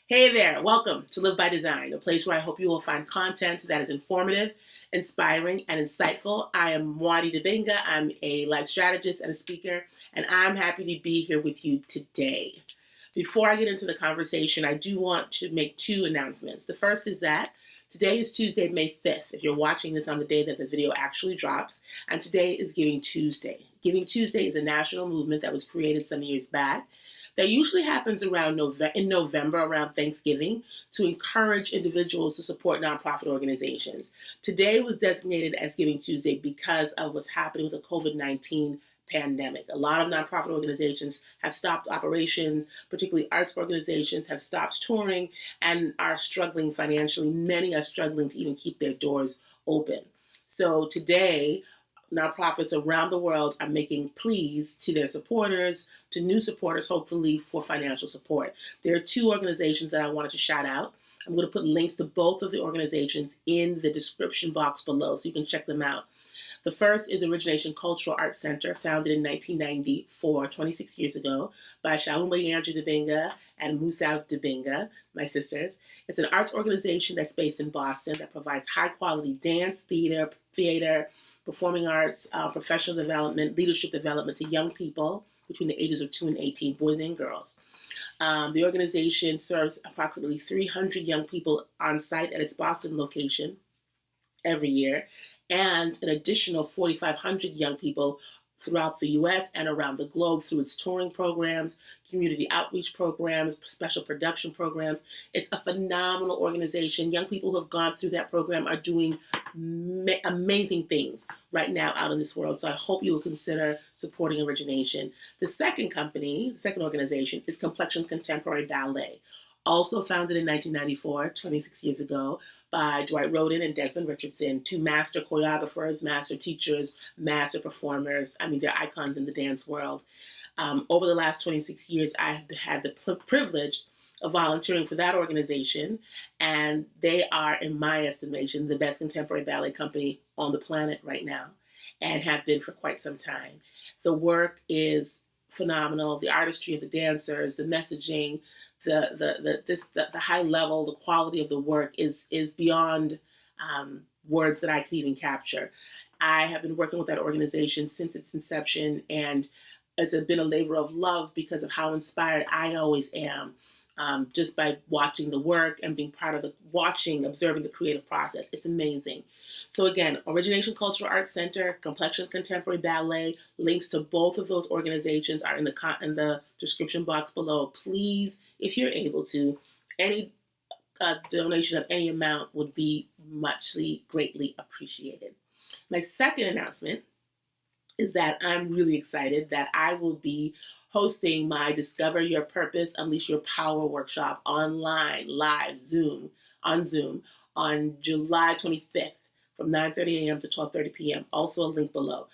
Hey there, welcome to Live by Design, a place where I hope you will find content that is informative, inspiring, and insightful. I am Muadi Dibinga. I'm a life strategist and a speaker, and I'm happy to be here with you today. Before I get into the conversation, I do want to make two announcements. The first is that today is Tuesday, May 5th, if you're watching this on the day that the video actually drops, and today is Giving Tuesday. Giving Tuesday is a national movement that was created some years back that usually happens in November, around Thanksgiving, to encourage individuals to support nonprofit organizations. Today was designated as Giving Tuesday because of what's happening with the COVID-19 pandemic. A lot of nonprofit organizations have stopped operations, particularly arts organizations have stopped touring and are struggling financially. Many are struggling to even keep their doors open. So today, nonprofits around the world are making pleas to their supporters, to new supporters, hopefully, for financial support. There are two organizations that I wanted to shout out. I'm going to put links to both of the organizations in the description box below so you can check them out. The first is Origination Cultural Arts Center, founded in 1994, 26 years ago, by Sheila Dibinga and Muadi Dibinga, my sisters. It's an arts organization that's based in Boston that provides high-quality dance, theater, performing arts, professional development, leadership development to young people between the ages of 2 and 18, boys and girls. The organization serves approximately 300 young people on site at its Boston location every year, and an additional 4,500 young people throughout the U.S. and around the globe through its touring programs, community outreach programs, special production programs. It's a phenomenal organization. Young people who have gone through that program are doing amazing things right now out in this world. So I hope you will consider supporting Origination. The second organization is Complexions Contemporary Ballet, also founded in 1994, 26 years ago, by Dwight Rhoden and Desmond Richardson, two master choreographers, master teachers, master performers. I mean, they're icons in the dance world. Over the last 26 years, I've had the privilege of volunteering for that organization, and they are, in my estimation, the best contemporary ballet company on the planet right now, and have been for quite some time. The work is phenomenal. The artistry of the dancers, the messaging, the high level, the quality of the work is beyond words that I could even capture. I have been working with that organization since its inception, and it's been a labor of love because of how inspired I always am, just by watching the work and being part of observing the creative process. It's amazing. So again, Origination Cultural Arts Center, Complexions Contemporary Ballet, links to both of those organizations are in the description box below. Please, if you're able to, any donation of any amount would be greatly appreciated. My second announcement is that I'm really excited that I will be hosting my Discover Your Purpose, Unleash Your Power workshop online, live, on Zoom, on July 25th from 9:30 a.m. to 12:30 p.m. Also a link below.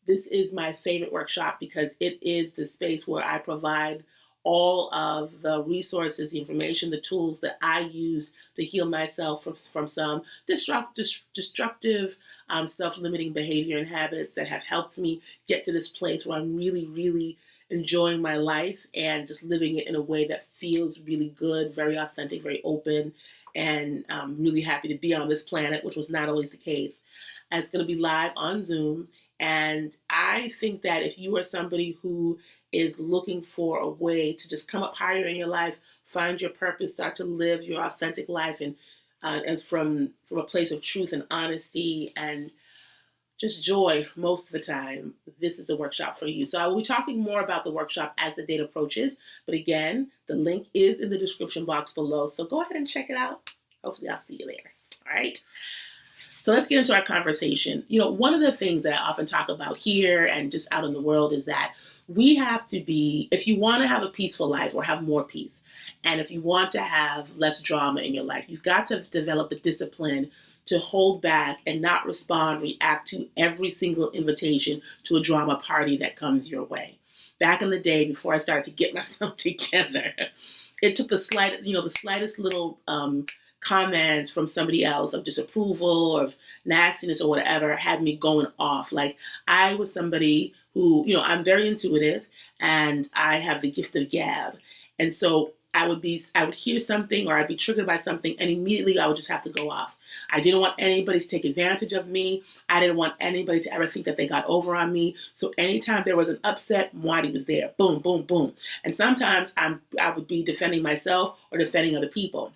This is my favorite workshop because it is the space where I provide all of the resources, the information, the tools that I use to heal myself from some destructive, self-limiting behavior and habits that have helped me get to this place where I'm really, really enjoying my life and just living it in a way that feels really good, very authentic, very open, and I'm really happy to be on this planet, which was not always the case. And it's going to be live on Zoom, and I think that if you are somebody who is looking for a way to just come up higher in your life, find your purpose, start to live your authentic life, and from a place of truth and honesty and just joy most of the time, this is a workshop for you. So I will be talking more about the workshop as the date approaches. But again, the link is in the description box below. So go ahead and check it out. Hopefully I'll see you there. All right. So let's get into our conversation. One of the things that I often talk about here and just out in the world is that we have to if you want to have a peaceful life or have more peace, and if you want to have less drama in your life, you've got to develop the discipline to hold back and not react to every single invitation to a drama party that comes your way. Back in the day, before I started to get myself together, it took the slightest little comment from somebody else of disapproval or of nastiness or whatever had me going off. Like, I was somebody who, I'm very intuitive and I have the gift of gab. And so I would hear something or I'd be triggered by something, and immediately I would just have to go off. I didn't want anybody to take advantage of me. I didn't want anybody to ever think that they got over on me. So anytime there was an upset, Muadi was there. Boom, boom, boom. And sometimes I would be defending myself or defending other people.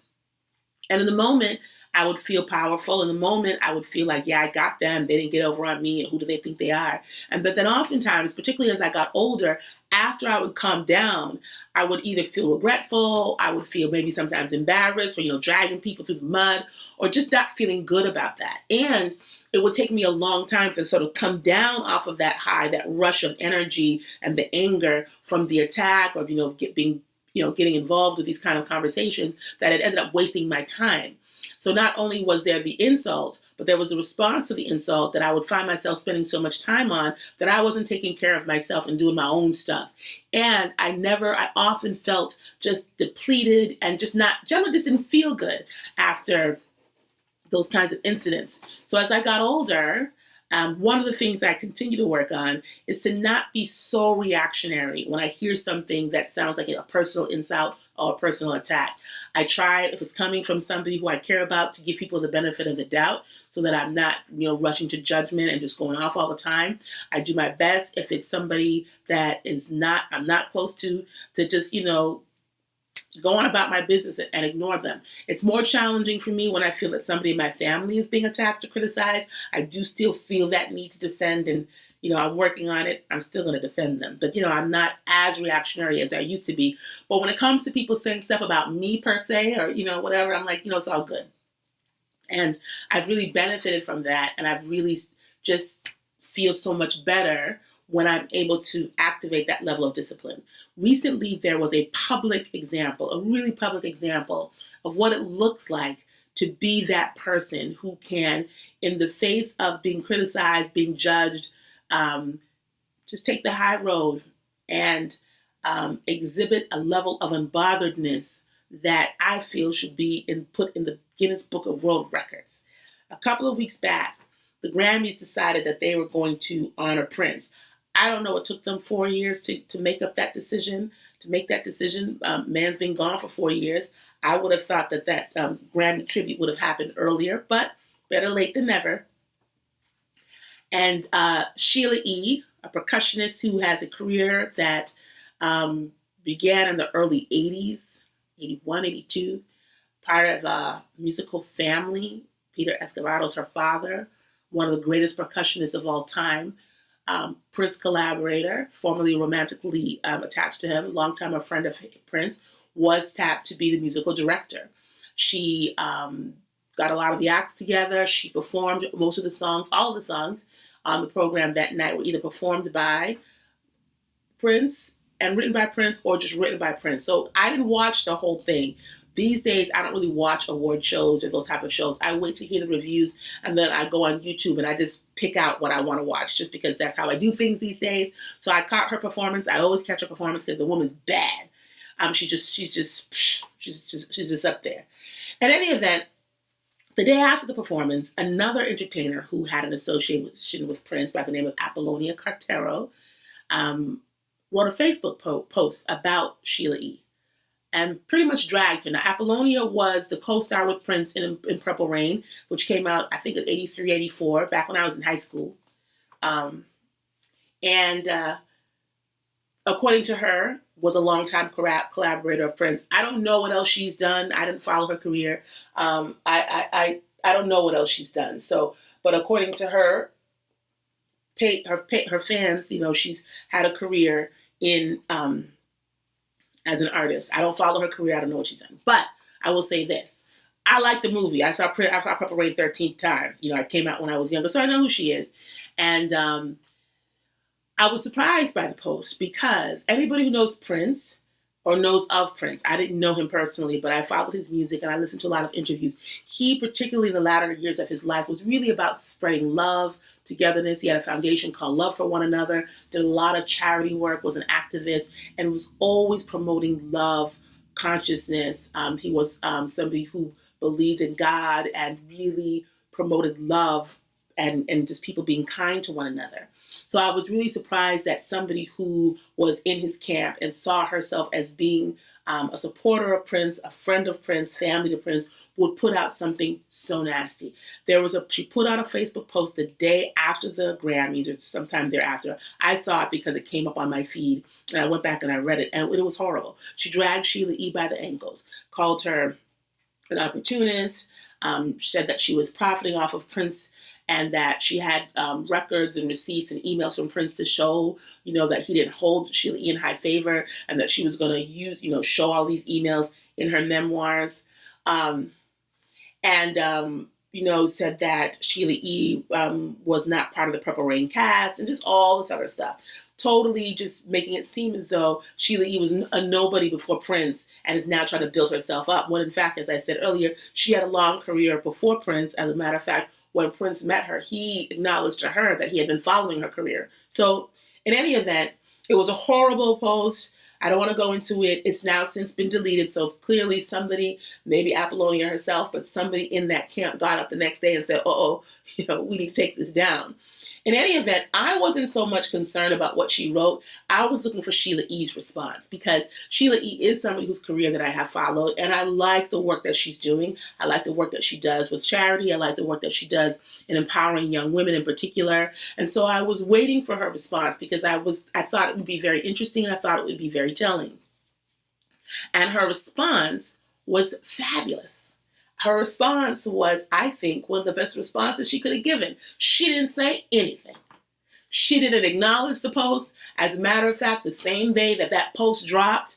And in the moment, I would feel powerful. In the moment, I would feel like, yeah, I got them. They didn't get over on me. And who do they think they are? But then oftentimes, particularly as I got older, after I would calm down, I would either feel regretful, I would feel maybe sometimes embarrassed or, dragging people through the mud, or just not feeling good about that. And it would take me a long time to sort of come down off of that high, that rush of energy and the anger from the attack or, getting involved with these kind of conversations, that it ended up wasting my time. So not only was there the insult, but there was a response to the insult that I would find myself spending so much time on that I wasn't taking care of myself and doing my own stuff. And I often felt just depleted and generally just didn't feel good after those kinds of incidents. So as I got older, one of the things I continue to work on is to not be so reactionary when I hear something that sounds like a personal insult or a personal attack. I try, if it's coming from somebody who I care about, to give people the benefit of the doubt so that I'm not, rushing to judgment and just going off all the time. I do my best if it's somebody that I'm not close to just, go on about my business and ignore them. It's more challenging for me when I feel that somebody in my family is being attacked or criticized. I do still feel that need to defend, and I'm working on it. I'm still going to defend them. But, I'm not as reactionary as I used to be. But when it comes to people saying stuff about me per se or, whatever, I'm like, it's all good. And I've really benefited from that. And I've really just feel so much better when I'm able to activate that level of discipline. Recently, there was a really public example of what it looks like to be that person who can, in the face of being criticized, being judged, just take the high road and exhibit a level of unbotheredness that I feel should be put in the Guinness Book of World Records. A couple of weeks back, the Grammys decided that they were going to honor Prince. I don't know, it took them 4 years to make that decision. Man's been gone for 4 years. I would have thought that Grammy tribute would have happened earlier, but better late than never. And Sheila E., a percussionist who has a career that began in the early 80s, 81, 82, part of a musical family. Peter Escovedo's her father, one of the greatest percussionists of all time. Prince collaborator, formerly romantically attached to him, longtime a friend of Prince, was tapped to be the musical director. She got a lot of the acts together. She performed most of the songs, all of the songs on the program that night were either performed by Prince and written by Prince or just written by Prince. So I didn't watch the whole thing. These days, I don't really watch award shows or those type of shows. I wait to hear the reviews, and then I go on YouTube and I just pick out what I want to watch, just because that's how I do things these days. So I caught her performance. I always catch her performance because the woman's bad. She's just up there. At any event, the day after the performance, another entertainer who had an association with Prince by the name of Apollonia Cartero wrote a Facebook post about Sheila E. and pretty much dragged her. Now, Apollonia was the co-star with Prince in Purple Rain, which came out, I think, in 83, 84, back when I was in high school. According to her, was a longtime collaborator of Prince. I don't know what else she's done. I didn't follow her career. I don't know what else she's done. So, but according to her, her fans, she's had a career in as an artist. I don't follow her career. I don't know what she's done. But I will say this: I like the movie. I saw Purple Rain 13 times. I came out when I was younger, so I know who she is. And I was surprised by the post because anybody who knows Prince or knows of Prince, I didn't know him personally, but I followed his music and I listened to a lot of interviews. He, particularly in the latter years of his life, was really about spreading love, togetherness. He had a foundation called Love for One Another, did a lot of charity work, was an activist, and was always promoting love, consciousness. He was somebody who believed in God and really promoted love and just people being kind to one another. So I was really surprised that somebody who was in his camp and saw herself as being a supporter of Prince, a friend of Prince, family of Prince, would put out something so nasty. She put out a Facebook post the day after the Grammys or sometime thereafter. I saw it because it came up on my feed, and I went back and I read it, and it was horrible. She dragged Sheila E. by the ankles, called her an opportunist, said that she was profiting off of Prince, and that she had records and receipts and emails from Prince to show, that he didn't hold Sheila E. in high favor, and that she was going to use, show all these emails in her memoirs. Said that Sheila E. Was not part of the Purple Rain cast, and just all this other stuff. Totally just making it seem as though Sheila E. was a nobody before Prince and is now trying to build herself up. When in fact, as I said earlier, she had a long career before Prince. As a matter of fact, when Prince met her, he acknowledged to her that he had been following her career. So in any event, it was a horrible post. I don't want to go into it. It's now since been deleted. So clearly somebody, maybe Apollonia herself, but somebody in that camp got up the next day and said, we need to take this down. In any event, I wasn't so much concerned about what she wrote. I was looking for Sheila E.'s response, because Sheila E. is somebody whose career that I have followed, and I like the work that she's doing. I like the work that she does with charity. I like the work that she does in empowering young women in particular. And so I was waiting for her response, because I thought it would be very interesting, and I thought it would be very telling. And her response was fabulous. Her response was, I think, one of the best responses she could have given. She didn't say anything. She didn't acknowledge the post. As a matter of fact, the same day that post dropped,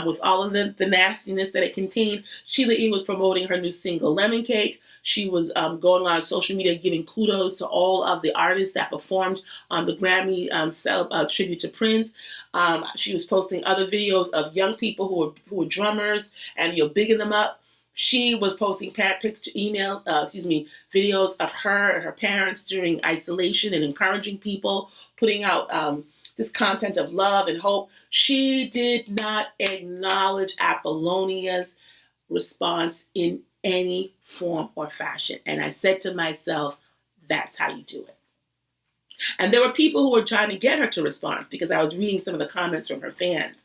with all of the nastiness that it contained, Sheila E. was promoting her new single, Lemon Cake. She was going on social media giving kudos to all of the artists that performed on the Grammy tribute to Prince. She was posting other videos of young people who were drummers and bigging them up. She was posting videos of her and her parents during isolation and encouraging people, putting out this content of love and hope. She did not acknowledge Apollonia's response in any form or fashion. And I said to myself, that's how you do it. And there were people who were trying to get her to respond, because I was reading some of the comments from her fans.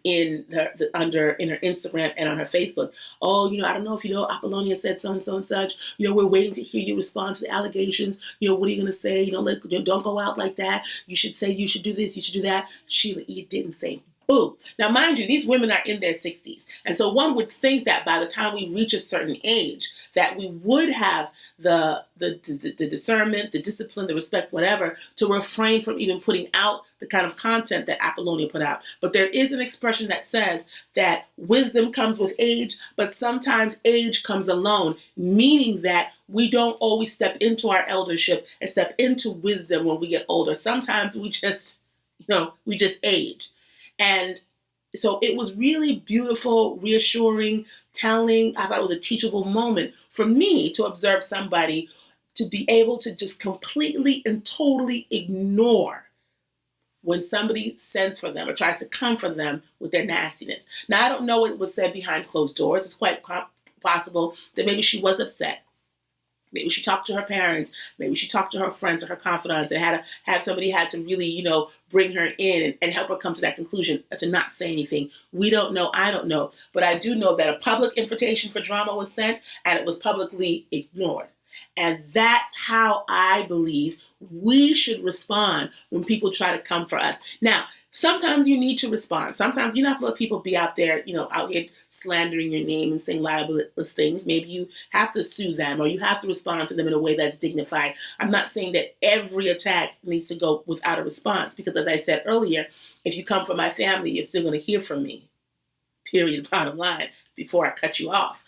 In her Instagram and on her Facebook. I don't know if Apollonia said so and so and such. We're waiting to hear you respond to the allegations. What are you going to say? Don't go out like that. You should say you should do this, you should do that. Sheila E. didn't say boo. Now, mind you, these women are in their 60s. And so one would think that by the time we reach a certain age, that we would have the discernment, the discipline, the respect, whatever, to refrain from even putting out the kind of content that Apollonia put out. But there is an expression that says that wisdom comes with age, but sometimes age comes alone, meaning that we don't always step into our eldership and step into wisdom when we get older. Sometimes we just age. And so it was really beautiful, reassuring, telling. I thought it was a teachable moment for me to observe somebody to be able to just completely and totally ignore when somebody sends for them or tries to comfort them with their nastiness. Now, I don't know what was said behind closed doors. It's quite possible that maybe she was upset. Maybe she talked to her parents. Maybe she talked to her friends or her confidants and somebody had to really, bring her in and help her come to that conclusion to not say anything. We don't know. I don't know. But I do know that a public invitation for drama was sent and it was publicly ignored. And that's how I believe we should respond when people try to come for us. Now, sometimes you need to respond. Sometimes you're not going to let people be out there, out here slandering your name and saying libelous things. Maybe you have to sue them or you have to respond to them in a way that's dignified. I'm not saying that every attack needs to go without a response, because as I said earlier, if you come from my family, you're still going to hear from me, period, bottom line, before I cut you off.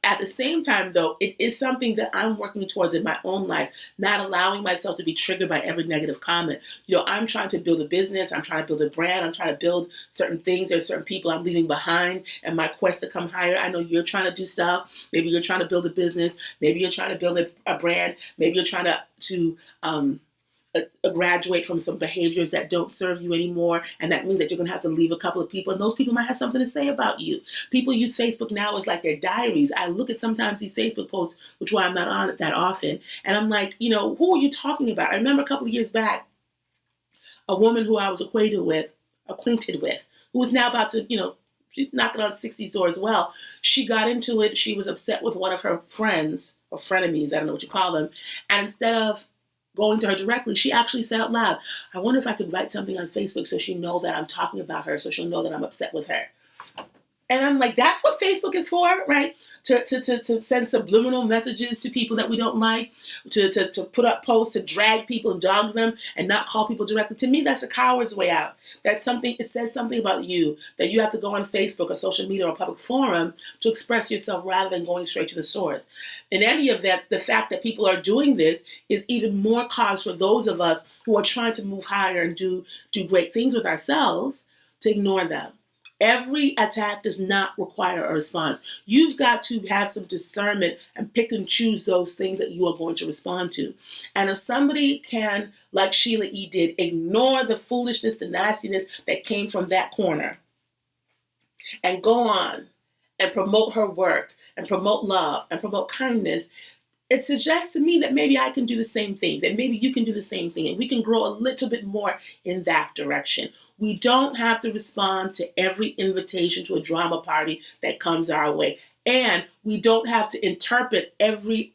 At the same time, though, it is something that I'm working towards in my own life, not allowing myself to be triggered by every negative comment. I'm trying to build a business. I'm trying to build a brand. I'm trying to build certain things. There's certain people I'm leaving behind in my quest to come higher. I know you're trying to do stuff. Maybe you're trying to build a business. Maybe you're trying to build a brand. Maybe you're trying to graduate from some behaviors that don't serve you anymore. And that means that you're going to have to leave a couple of people. And those people might have something to say about you. People use Facebook now as like their diaries. I look at sometimes these Facebook posts, which why I'm not on it that often. And I'm like, who are you talking about? I remember a couple of years back, a woman who I was acquainted with, who was now about to, she's knocking on 60s door as well. She got into it. She was upset with one of her friends or frenemies. I don't know what you call them. And instead of going to her directly, she actually said out loud, I wonder if I could write something on Facebook so she'll know that I'm talking about her, so she'll know that I'm upset with her. And I'm like, that's what Facebook is for, right? To send subliminal messages to people that we don't like, to put up posts, to drag people and dog them and not call people directly. To me, that's a coward's way out. That's something, it says something about you, that you have to go on Facebook or social media or a public forum to express yourself rather than going straight to the source. In any event, the fact that people are doing this is even more cause for those of us who are trying to move higher and do great things with ourselves to ignore them. Every attack does not require a response. You've got to have some discernment and pick and choose those things that you are going to respond to. And if somebody can, like Sheila E. did, ignore the foolishness, the nastiness that came from that corner and go on and promote her work and promote love and promote kindness, it suggests to me that maybe I can do the same thing, that maybe you can do the same thing, and we can grow a little bit more in that direction. We don't have to respond to every invitation to a drama party that comes our way. And we don't have to interpret every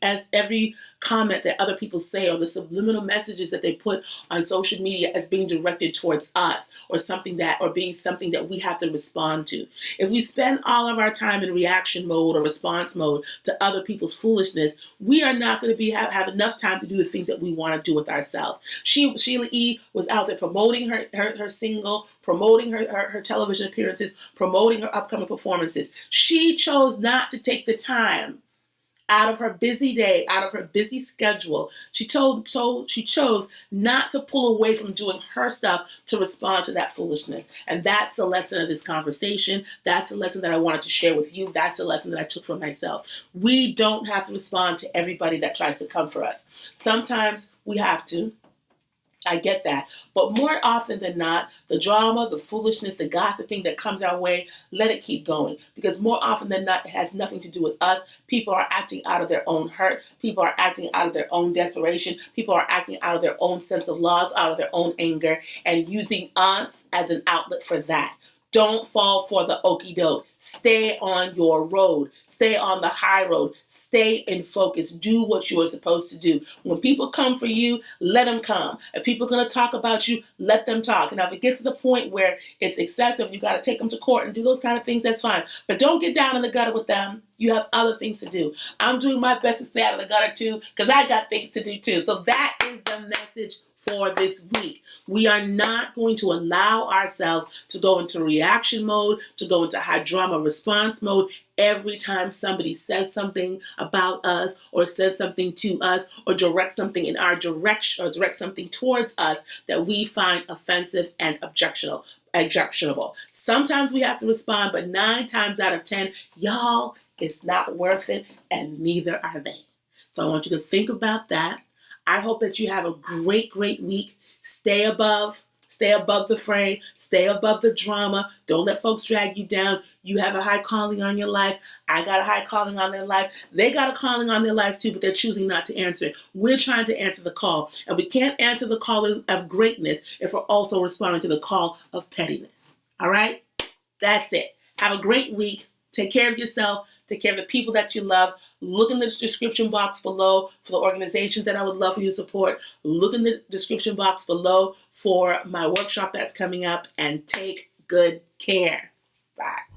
comment that other people say or the subliminal messages that they put on social media as being directed towards us or being something that we have to respond to. If we spend all of our time in reaction mode or response mode to other people's foolishness, we are not going to have enough time to do the things that we want to do with ourselves. Sheila E. was out there promoting her single, promoting her television appearances, promoting her upcoming performances. She chose not to take the time out of her busy day, out of her busy schedule. She chose not to pull away from doing her stuff to respond to that foolishness. And that's the lesson of this conversation. That's the lesson that I wanted to share with you. That's the lesson that I took for myself. We don't have to respond to everybody that tries to come for us. Sometimes we have to. I get that. But more often than not, the drama, the foolishness, the gossiping that comes our way, let it keep going. Because more often than not, it has nothing to do with us. People are acting out of their own hurt. People are acting out of their own desperation. People are acting out of their own sense of loss, out of their own anger, and using us as an outlet for that. Don't fall for the okie doke. Stay on your road. Stay on the high road. Stay in focus. Do what you are supposed to do. When people come for you, let them come. If people are going to talk about you, let them talk. And if it gets to the point where it's excessive, you got to take them to court and do those kind of things, that's fine. But don't get down in the gutter with them. You have other things to do. I'm doing my best to stay out of the gutter too, because I got things to do too. So that is the message for this week. We are not going to allow ourselves to go into reaction mode, to go into high drama response mode every time somebody says something about us or says something to us or directs something in our direction or directs something towards us that we find offensive and objectionable. Sometimes we have to respond, but 9 times out of 10, y'all, it's not worth it, and neither are they. So I want you to think about that. I hope that you have a great, great week. Stay above the fray. Stay above the drama. Don't let folks drag you down. You have a high calling on your life. I got a high calling on their life. They got a calling on their life too, but they're choosing not to answer it. We're trying to answer the call. And we can't answer the call of greatness if we're also responding to the call of pettiness. All right? That's it. Have a great week. Take care of yourself. Take care of the people that you love. Look in the description box below for the organizations that I would love for you to support. Look in the description box below for my workshop that's coming up, and take good care. Bye.